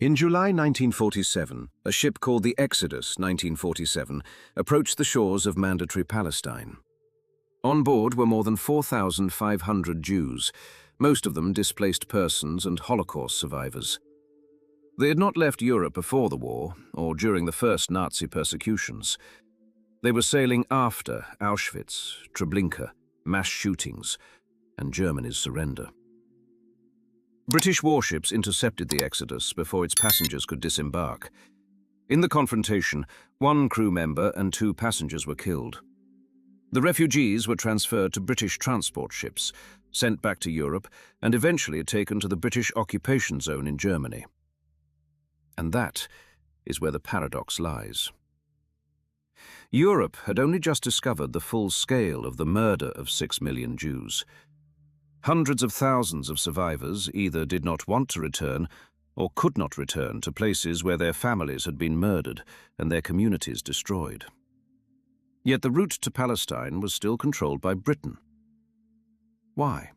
In July 1947, a ship called the Exodus 1947 approached the shores of Mandatory Palestine. On board were more than 4,500 Jews, most of them displaced persons and Holocaust survivors. They had not left Europe before the war or during the first Nazi persecutions. They were sailing after Auschwitz, Treblinka, mass shootings, and Germany's surrender. British warships intercepted the Exodus before its passengers could disembark. In the confrontation, one crew member and 2 passengers were killed. The refugees were transferred to British transport ships, sent back to Europe, and eventually taken to the British occupation zone in Germany. And that is where the paradox lies. Europe had only just discovered the full scale of the murder of 6 million Jews. Hundreds of thousands of survivors either did not want to return or could not return to places where their families had been murdered and their communities destroyed. Yet the route to Palestine was still controlled by Britain. Why?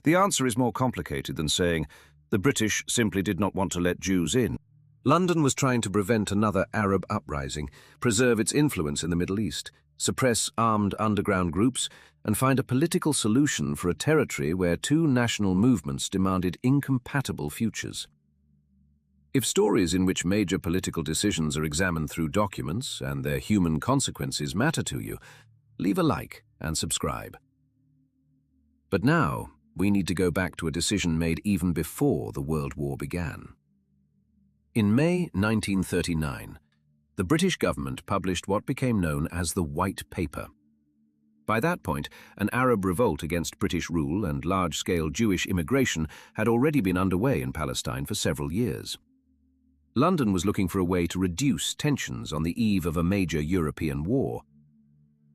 The answer is more complicated than saying the British simply did not want to let Jews in. London was trying to prevent another Arab uprising, preserve its influence in the Middle East, suppress armed underground groups, and find a political solution for a territory where 2 national movements demanded incompatible futures. If stories in which major political decisions are examined through documents and their human consequences matter to you, leave a like and subscribe. But now, we need to go back to a decision made even before the World War began. In May 1939, the British government published what became known as the White Paper. By that point, an Arab revolt against British rule and large-scale Jewish immigration had already been underway in Palestine for several years. London was looking for a way to reduce tensions on the eve of a major European war.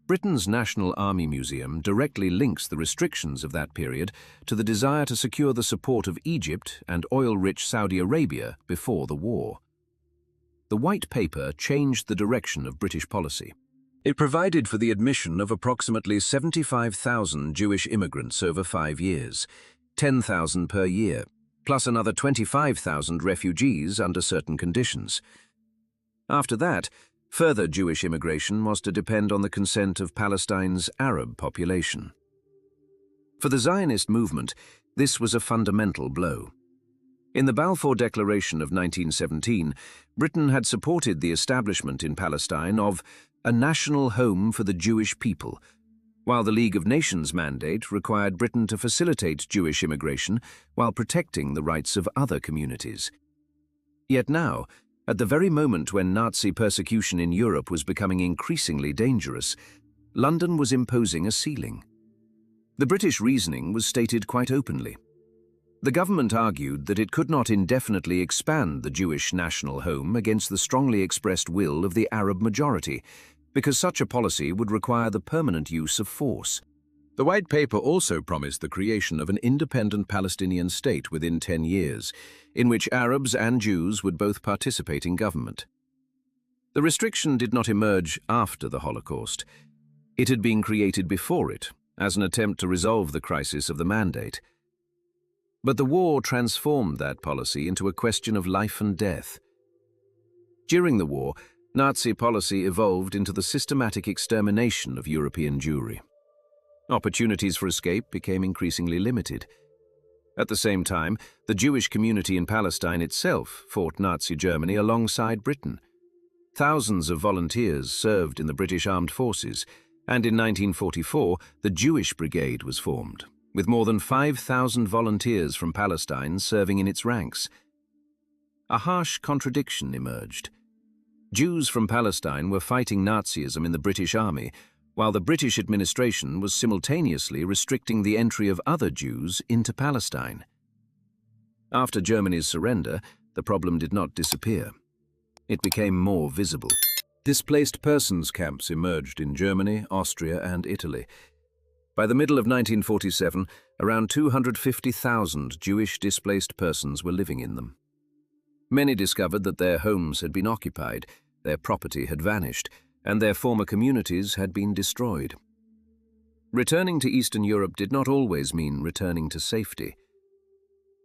Britain's National Army Museum directly links the restrictions of that period to the desire to secure the support of Egypt and oil-rich Saudi Arabia before the war. The White Paper changed the direction of British policy. It provided for the admission of approximately 75,000 Jewish immigrants over 5 years, 10,000 per year, plus another 25,000 refugees under certain conditions. After that, further Jewish immigration was to depend on the consent of Palestine's Arab population. For the Zionist movement, this was a fundamental blow. In the Balfour Declaration of 1917, Britain had supported the establishment in Palestine of a national home for the Jewish people, while the League of Nations mandate required Britain to facilitate Jewish immigration while protecting the rights of other communities. Yet now, at the very moment when Nazi persecution in Europe was becoming increasingly dangerous, London was imposing a ceiling. The British reasoning was stated quite openly. The government argued that it could not indefinitely expand the Jewish national home against the strongly expressed will of the Arab majority, because such a policy would require the permanent use of force. The White Paper also promised the creation of an independent Palestinian state within 10 years, in which Arabs and Jews would both participate in government. The restriction did not emerge after the Holocaust. It had been created before it, as an attempt to resolve the crisis of the mandate. But the war transformed that policy into a question of life and death. During the war, Nazi policy evolved into the systematic extermination of European Jewry. Opportunities for escape became increasingly limited. At the same time, the Jewish community in Palestine itself fought Nazi Germany alongside Britain. Thousands of volunteers served in the British armed forces, and in 1944, the Jewish Brigade was formed, with more than 5,000 volunteers from Palestine serving in its ranks. A harsh contradiction emerged. Jews from Palestine were fighting Nazism in the British Army, while the British administration was simultaneously restricting the entry of other Jews into Palestine. After Germany's surrender, the problem did not disappear. It became more visible. Displaced persons camps emerged in Germany, Austria, and Italy. By the middle of 1947, around 250,000 Jewish displaced persons were living in them. Many discovered that their homes had been occupied, their property had vanished, and their former communities had been destroyed. Returning to Eastern Europe did not always mean returning to safety.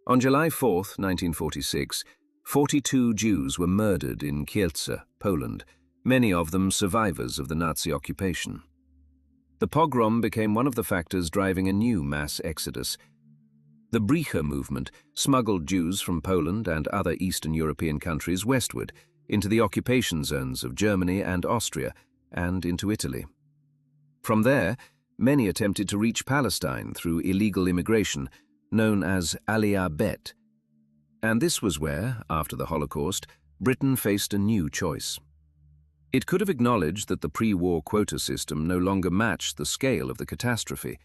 On July 4, 1946, 42 Jews were murdered in Kielce, Poland, many of them survivors of the Nazi occupation. The pogrom became one of the factors driving a new mass exodus. The Brieche movement smuggled Jews from Poland and other Eastern European countries westward into the occupation zones of Germany and Austria and into Italy. From there, many attempted to reach Palestine through illegal immigration, known as Aliyah Bet. And this was where, after the Holocaust, Britain faced a new choice. It could have acknowledged that the pre-war quota system no longer matched the scale of the catastrophe.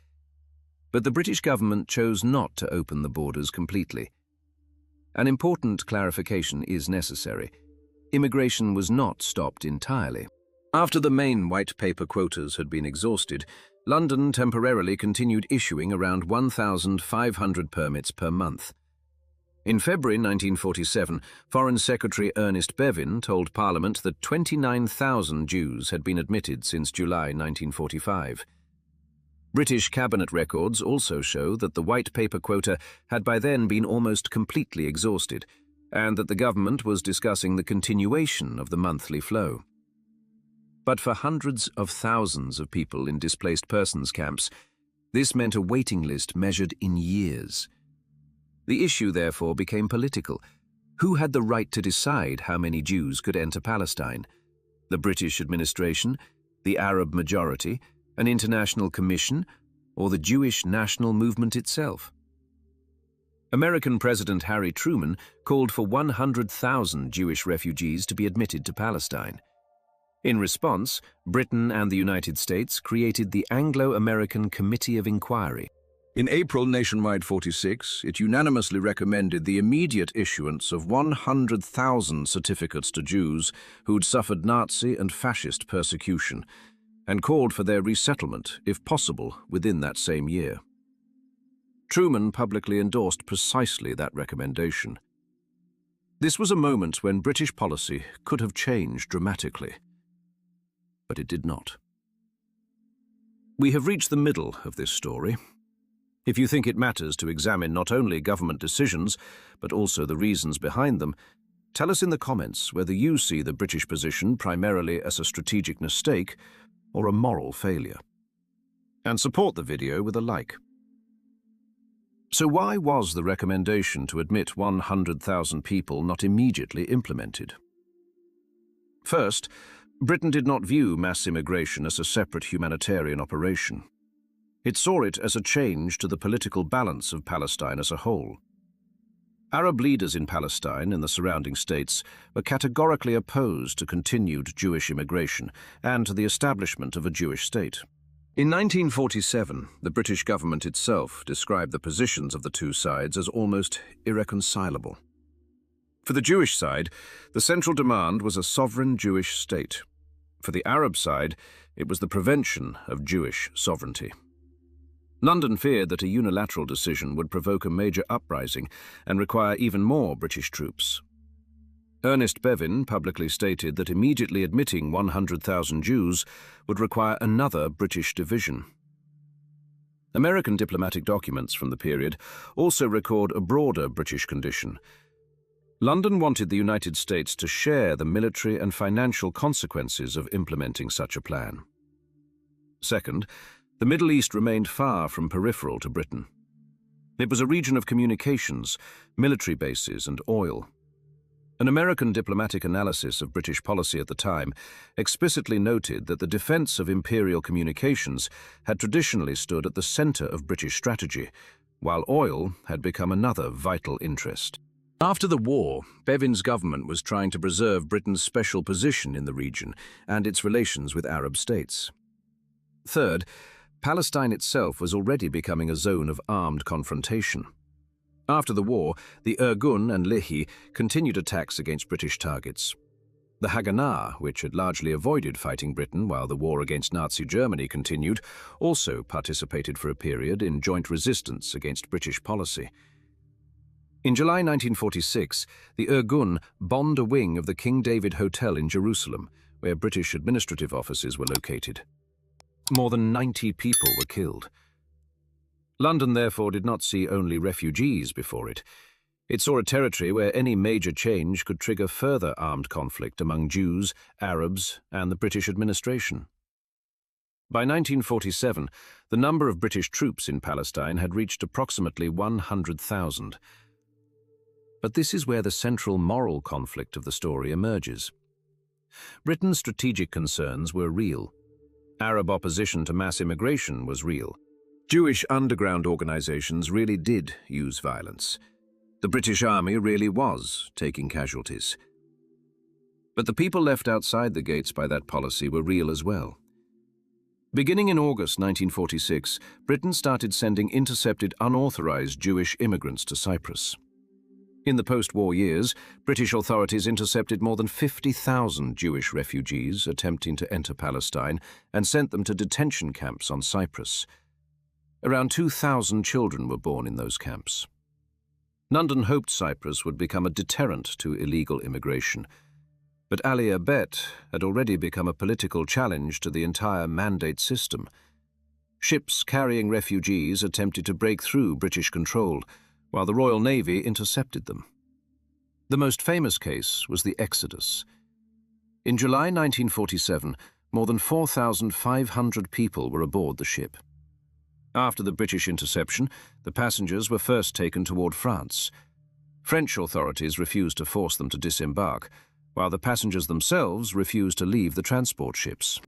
But the British government chose not to open the borders completely. An important clarification is necessary. Immigration was not stopped entirely. After the main white paper quotas had been exhausted, London temporarily continued issuing around 1,500 permits per month. In February 1947, Foreign Secretary Ernest Bevin told Parliament that 29,000 Jews had been admitted since July 1945. British cabinet records also show that the white paper quota had by then been almost completely exhausted, and that the government was discussing the continuation of the monthly flow. But for hundreds of thousands of people in displaced persons camps, this meant a waiting list measured in years. The issue, therefore, became political. Who had the right to decide how many Jews could enter Palestine? The British administration, the Arab majority, an international commission, or the Jewish national movement itself? American President Harry Truman called for 100,000 Jewish refugees to be admitted to Palestine. In response, Britain and the United States created the Anglo-American Committee of Inquiry. In April Nationwide 46, it unanimously recommended the immediate issuance of 100,000 certificates to Jews who'd suffered Nazi and fascist persecution, and called for their resettlement, if possible, within that same year. Truman publicly endorsed precisely that recommendation. This was a moment when British policy could have changed dramatically, but it did not. We have reached the middle of this story. If you think it matters to examine not only government decisions, but also the reasons behind them, tell us in the comments whether you see the British position primarily as a strategic mistake or a moral failure. And support the video with a like. So why was the recommendation to admit 100,000 people not immediately implemented? First, Britain did not view mass immigration as a separate humanitarian operation. It saw it as a change to the political balance of Palestine as a whole. Arab leaders in Palestine and the surrounding states were categorically opposed to continued Jewish immigration and to the establishment of a Jewish state. In 1947, the British government itself described the positions of the two sides as almost irreconcilable. For the Jewish side, the central demand was a sovereign Jewish state. For the Arab side, it was the prevention of Jewish sovereignty. London feared that a unilateral decision would provoke a major uprising and require even more British troops. Ernest Bevin publicly stated that immediately admitting 100,000 Jews would require another British division. American diplomatic documents from the period also record a broader British condition. London wanted the United States to share the military and financial consequences of implementing such a plan. Second, the Middle East remained far from peripheral to Britain. It was a region of communications, military bases, and oil. An American diplomatic analysis of British policy at the time explicitly noted that the defense of imperial communications had traditionally stood at the center of British strategy, while oil had become another vital interest. After the war, Bevin's government was trying to preserve Britain's special position in the region and its relations with Arab states. Third, Palestine itself was already becoming a zone of armed confrontation. After the war, the Irgun and Lehi continued attacks against British targets. The Haganah, which had largely avoided fighting Britain while the war against Nazi Germany continued, also participated for a period in joint resistance against British policy. In July 1946, the Irgun bombed a wing of the King David Hotel in Jerusalem, where British administrative offices were located. More than 90 people were killed. London, therefore, did not see only refugees before it. It saw a territory where any major change could trigger further armed conflict among Jews, Arabs, and the British administration. By 1947, the number of British troops in Palestine had reached approximately 100,000. But this is where the central moral conflict of the story emerges. Britain's strategic concerns were real. Arab opposition to mass immigration was real. Jewish underground organizations really did use violence. The British Army really was taking casualties. But the people left outside the gates by that policy were real as well. Beginning in August 1946, Britain started sending intercepted unauthorized Jewish immigrants to Cyprus. In the post-war years, British authorities intercepted more than 50,000 Jewish refugees attempting to enter Palestine and sent them to detention camps on Cyprus. Around 2,000 children were born in those camps. London hoped Cyprus would become a deterrent to illegal immigration, but Aliyah Bet had already become a political challenge to the entire mandate system. Ships carrying refugees attempted to break through British control, while the Royal Navy intercepted them. The most famous case was the Exodus. In July 1947, more than 4,500 people were aboard the ship. After the British interception, the passengers were first taken toward France. French authorities refused to force them to disembark, while the passengers themselves refused to leave the transport ships.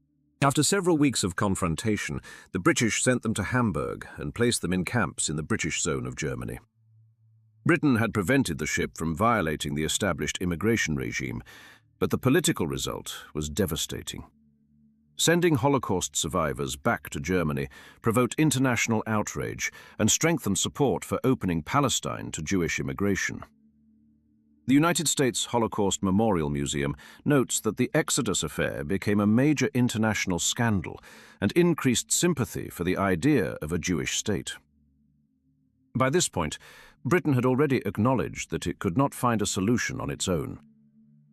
After several weeks of confrontation, the British sent them to Hamburg and placed them in camps in the British zone of Germany. Britain had prevented the ship from violating the established immigration regime, but the political result was devastating. Sending Holocaust survivors back to Germany provoked international outrage and strengthened support for opening Palestine to Jewish immigration. The United States Holocaust Memorial Museum notes that the Exodus affair became a major international scandal and increased sympathy for the idea of a Jewish state. By this point, Britain had already acknowledged that it could not find a solution on its own.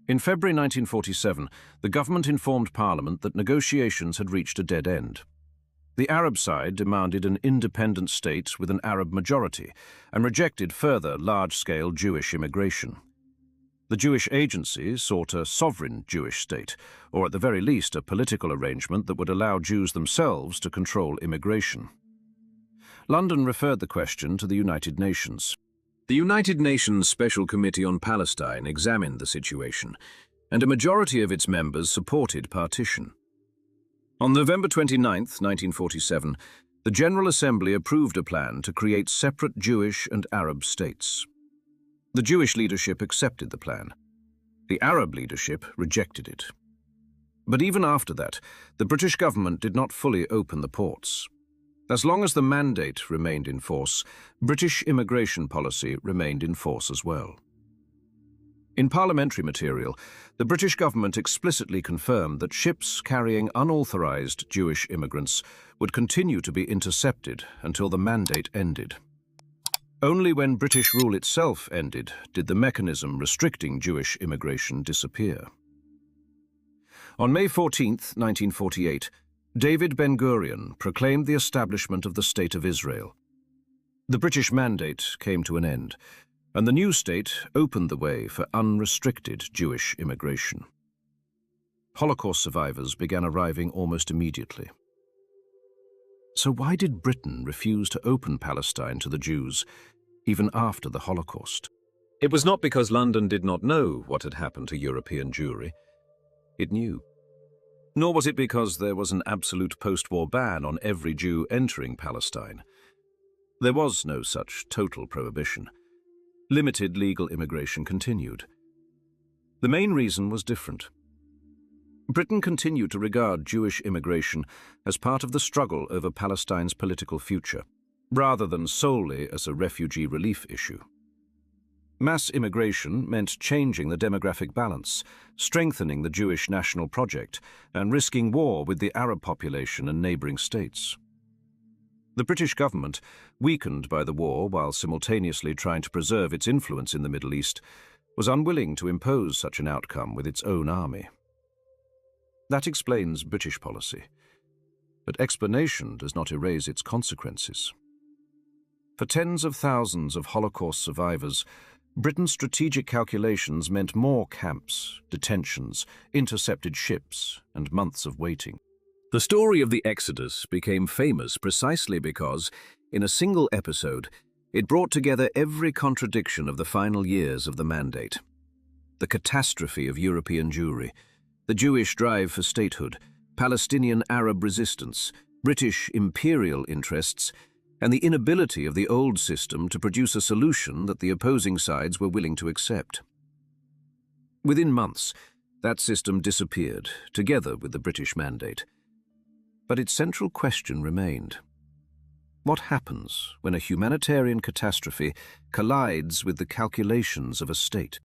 In February 1947, the government informed Parliament that negotiations had reached a dead end. The Arab side demanded an independent state with an Arab majority and rejected further large-scale Jewish immigration. The Jewish Agency sought a sovereign Jewish state, or at the very least a political arrangement that would allow Jews themselves to control immigration. London referred the question to the United Nations. The United Nations Special Committee on Palestine examined the situation, and a majority of its members supported partition. On November 29, 1947, the General Assembly approved a plan to create separate Jewish and Arab states. The Jewish leadership accepted the plan. The Arab leadership rejected it. But even after that, the British government did not fully open the ports. As long as the mandate remained in force, British immigration policy remained in force as well. In parliamentary material, the British government explicitly confirmed that ships carrying unauthorized Jewish immigrants would continue to be intercepted until the mandate ended. Only when British rule itself ended did the mechanism restricting Jewish immigration disappear. On May 14, 1948, David Ben-Gurion proclaimed the establishment of the State of Israel. The British mandate came to an end, and the new state opened the way for unrestricted Jewish immigration. Holocaust survivors began arriving almost immediately. So why did Britain refuse to open Palestine to the Jews, even after the Holocaust? It was not because London did not know what had happened to European Jewry. It knew. Nor was it because there was an absolute post-war ban on every Jew entering Palestine. There was no such total prohibition. Limited legal immigration continued. The main reason was different. Britain continued to regard Jewish immigration as part of the struggle over Palestine's political future, rather than solely as a refugee relief issue. Mass immigration meant changing the demographic balance, strengthening the Jewish national project, and risking war with the Arab population and neighboring states. The British government, weakened by the war while simultaneously trying to preserve its influence in the Middle East, was unwilling to impose such an outcome with its own army. That explains British policy, but explanation does not erase its consequences. For tens of thousands of Holocaust survivors, Britain's strategic calculations meant more camps, detentions, intercepted ships, and months of waiting. The story of the Exodus became famous precisely because, in a single episode, it brought together every contradiction of the final years of the Mandate. The catastrophe of European Jewry, the Jewish drive for statehood, Palestinian Arab resistance, British imperial interests, and the inability of the old system to produce a solution that the opposing sides were willing to accept. Within months, that system disappeared, together with the British Mandate. But its central question remained. What happens when a humanitarian catastrophe collides with the calculations of a state?